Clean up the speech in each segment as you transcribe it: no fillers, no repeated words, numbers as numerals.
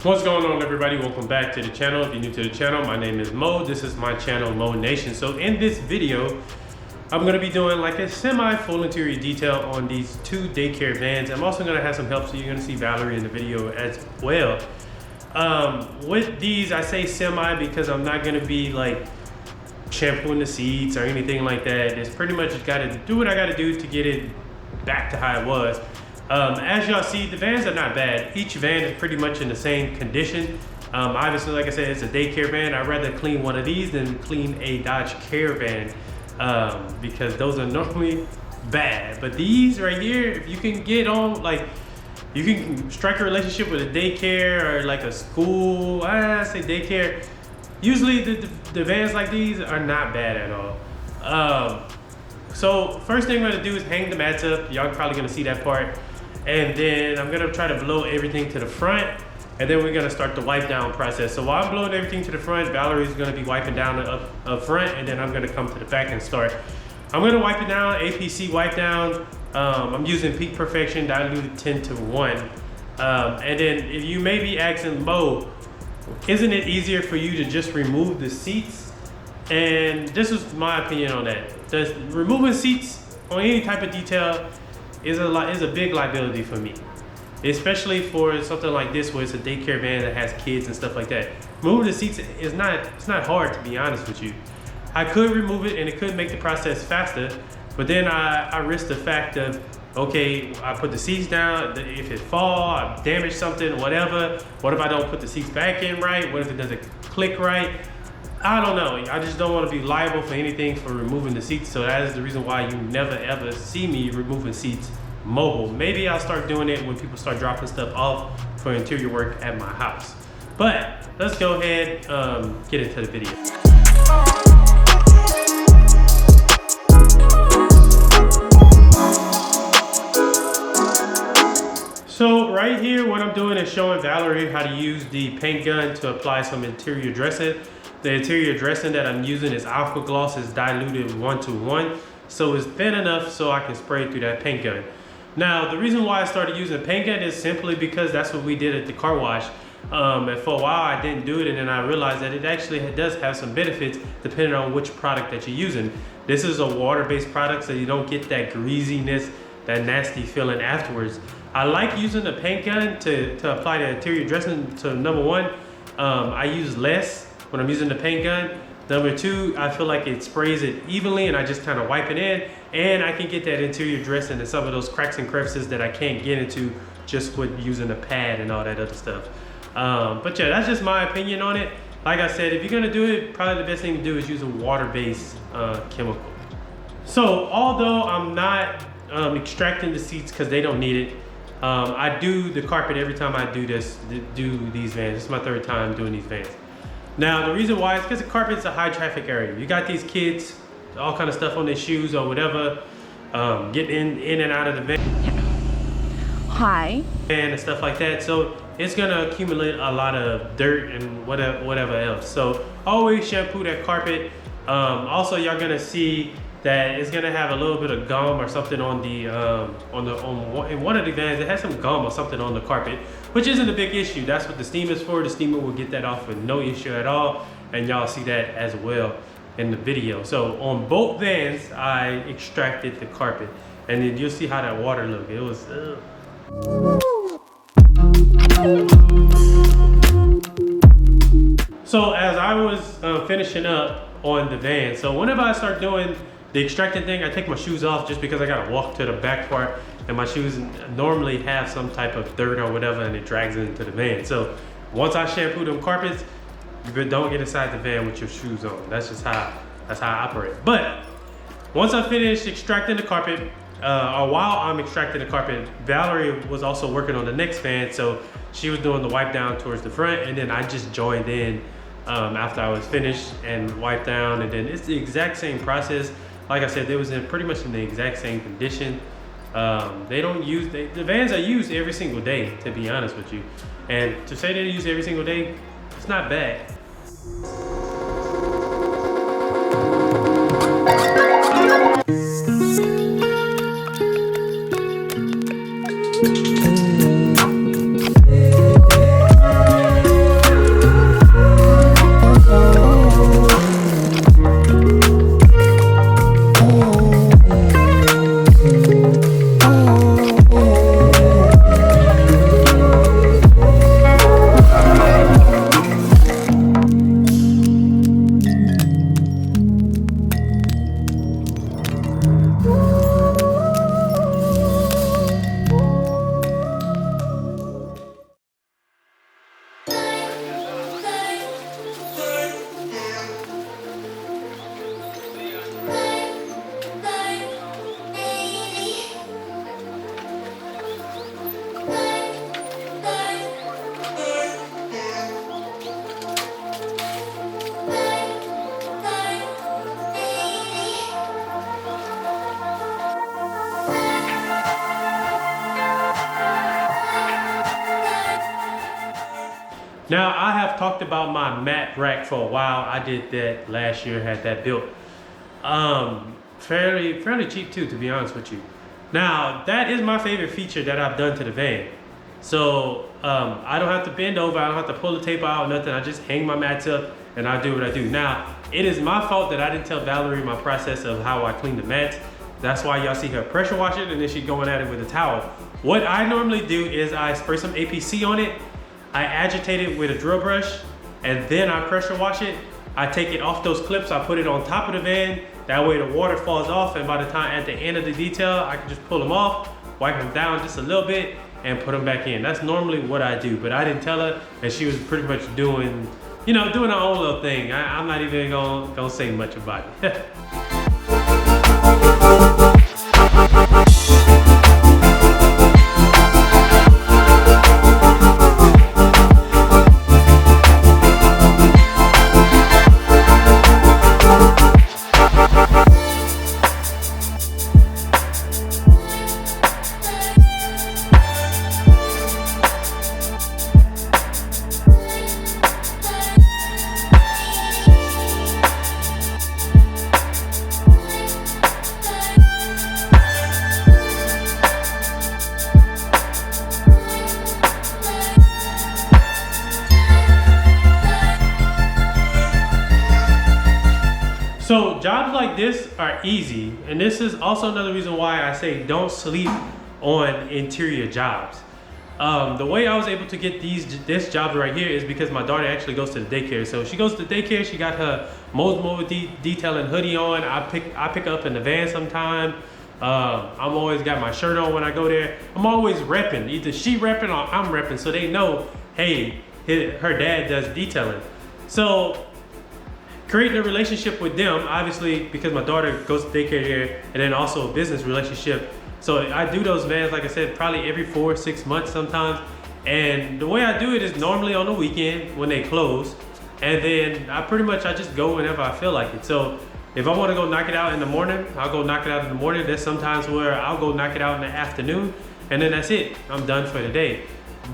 What's going on, everybody? Welcome back to the channel. If you're new to the channel, my name is Mo. This is my channel, Mo Nation. So in this video, I'm going to be doing like a semi-full interior detail on these two daycare vans. I'm also going to have some help, so you're going to see Valerie in the video as well. With these, I say semi because I'm not going to be like shampooing the seats or anything like that. It's pretty much just got to do what I got to do to get it back to how it was. As y'all see, the vans are not bad. Each van is pretty much in the same condition. Obviously, like I said, it's a daycare van. I'd rather clean one of these than clean a Dodge Caravan because those are normally bad. But these right here, if you can get on, like, you can strike a relationship with a daycare or like a school, I say daycare. Usually the vans like these are not bad at all. So first thing I'm gonna do is hang the mats up. Y'all probably gonna see that part. And then I'm gonna try to blow everything to the front, and then we're gonna start the wipe down process. So while I'm blowing everything to the front, Valerie's gonna be wiping down up front, and then I'm gonna come to the back and start. I'm gonna wipe it down, APC wipe down. I'm using Peak Perfection diluted 10:1. And then if you may be asking, Mo, isn't it easier for you to just remove the seats? And this is my opinion on that. Removing seats on any type of detail is a big liability for me, especially for something like this where it's a daycare van that has kids and stuff like that. Removing the seats is not hard, to be honest with you. I could remove it and it could make the process faster, but then I risk the fact of, okay, I put the seats down, if it fall, I damage something, whatever. What if I don't put the seats back in right? What if it doesn't click right? I don't know. I just don't want to be liable for anything for removing the seats. So that is the reason why you never ever see me removing seats mobile. Maybe I'll start doing it when people start dropping stuff off for interior work at my house. But let's go ahead, get into the video. So right here, what I'm doing is showing Valerie how to use the paint gun to apply some interior dressing. The interior dressing that I'm using is Aqua Gloss, is diluted 1:1, so it's thin enough so I can spray it through that paint gun. Now, the reason why I started using a paint gun is simply because that's what we did at the car wash. And for a while I didn't do it, and then I realized that it actually does have some benefits depending on which product that you're using. This is a water-based product, so you don't get that greasiness, that nasty feeling afterwards. I like using the paint gun to apply the interior dressing. So number one, I use less when I'm using the paint gun. Number two, I feel like it sprays it evenly and I just kind of wipe it in, and I can get that interior dressing and some of those cracks and crevices that I can't get into just with using a pad and all that other stuff. But yeah, that's just my opinion on it. Like I said, if you're gonna do it, probably the best thing to do is use a water-based chemical. So although I'm not extracting the seats because they don't need it, I do the carpet every time I do these vans. This is my third time doing these vans. Now, the reason why is because the carpet's a high traffic area. You got these kids, all kind of stuff on their shoes or whatever, getting in and out of the van. Hi. And stuff like that. So it's gonna accumulate a lot of dirt and whatever else. So always shampoo that carpet. Also, y'all gonna see that it's gonna have a little bit of gum or something on in one of the vans. It has some gum or something on the carpet, which isn't a big issue. That's what the steamer is for. The steamer will get that off with no issue at all, and y'all see that as well in the video. So on both vans, I extracted the carpet, and then you'll see how that water looked. It was. So as I was finishing up on the van, so whenever I start doing the extracting thing, I take my shoes off just because I gotta walk to the back part, and my shoes normally have some type of dirt or whatever, and it drags it into the van. So once I shampoo them carpets, you don't get inside the van with your shoes on. That's just how I operate. But once I finish extracting the carpet, or while I'm extracting the carpet, Valerie was also working on the next van, so she was doing the wipe down towards the front, and then I just joined in after I was finished and wiped down, and then it's the exact same process. Like I said, they was pretty much in the exact same condition. The vans are used every single day, to be honest with you. And to say they're used every single day, it's not bad. Now, I have talked about my mat rack for a while. I did that last year, had that built. Fairly cheap too, to be honest with you. Now, that is my favorite feature that I've done to the van. So I don't have to bend over, I don't have to pull the tape out or nothing. I just hang my mats up and I do what I do. Now, it is my fault that I didn't tell Valerie my process of how I clean the mats. That's why y'all see her pressure wash it and then she going at it with a towel. What I normally do is I spray some APC on it, I agitate it with a drill brush, and then I pressure wash it. I take it off those clips, I put it on top of the van. That way the water falls off, and by the time at the end of the detail, I can just pull them off, wipe them down just a little bit, and put them back in. That's normally what I do, but I didn't tell her, and she was pretty much doing her own little thing. I'm not even gonna say much about it. So jobs like this are easy, and this is also another reason why I say don't sleep on interior jobs. The way I was able to get this job right here is because my daughter actually goes to the daycare. So she goes to the daycare, she got her Mobile detailing hoodie on. I pick up in the van sometime. I'm always got my shirt on when I go there. I'm always repping, either she repping or I'm repping, so they know, hey, her dad does detailing. So creating a relationship with them, obviously, because my daughter goes to daycare here, and then also a business relationship. So I do those vans, like I said, probably every 4 or 6 months sometimes. And the way I do it is normally on the weekend when they close. And then I just go whenever I feel like it. So if I want to go knock it out in the morning, I'll go knock it out in the morning. There's sometimes where I'll go knock it out in the afternoon, and then that's it. I'm done for the day.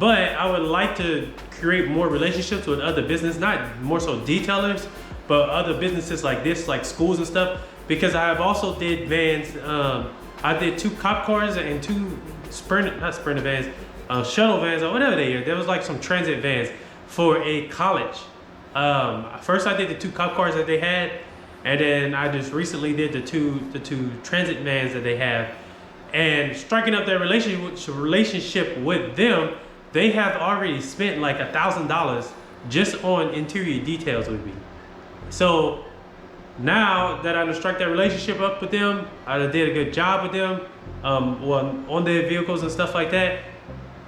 But I would like to create more relationships with other business, not more so detailers, but other businesses like this, like schools and stuff, because I have also did vans. I did 2 cop cars and 2 shuttle vans or whatever they are. There was like some transit vans for a college. First I did the 2 cop cars that they had, and then I just recently did the two transit vans that they have. And striking up their relationship with them, they have already spent like $1,000 just on interior details with me. So now that I struck that relationship up with them, I did a good job with them on their vehicles and stuff like that.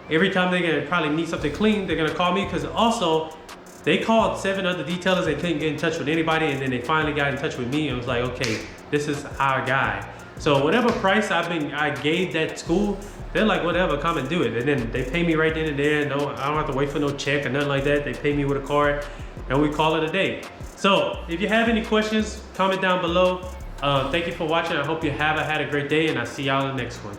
Every time they're gonna probably need something clean, they're gonna call me, because also they called 7 other detailers. They couldn't get in touch with anybody, and then they finally got in touch with me and was like, okay, this is our guy. So whatever price I gave that school, they're like, whatever, come and do it. And then they pay me right then and there. No, I don't have to wait for no check or nothing like that. They pay me with a card, and we call it a day. So if you have any questions, comment down below. Thank you for watching. I hope you have had a great day, and I'll see y'all in the next one.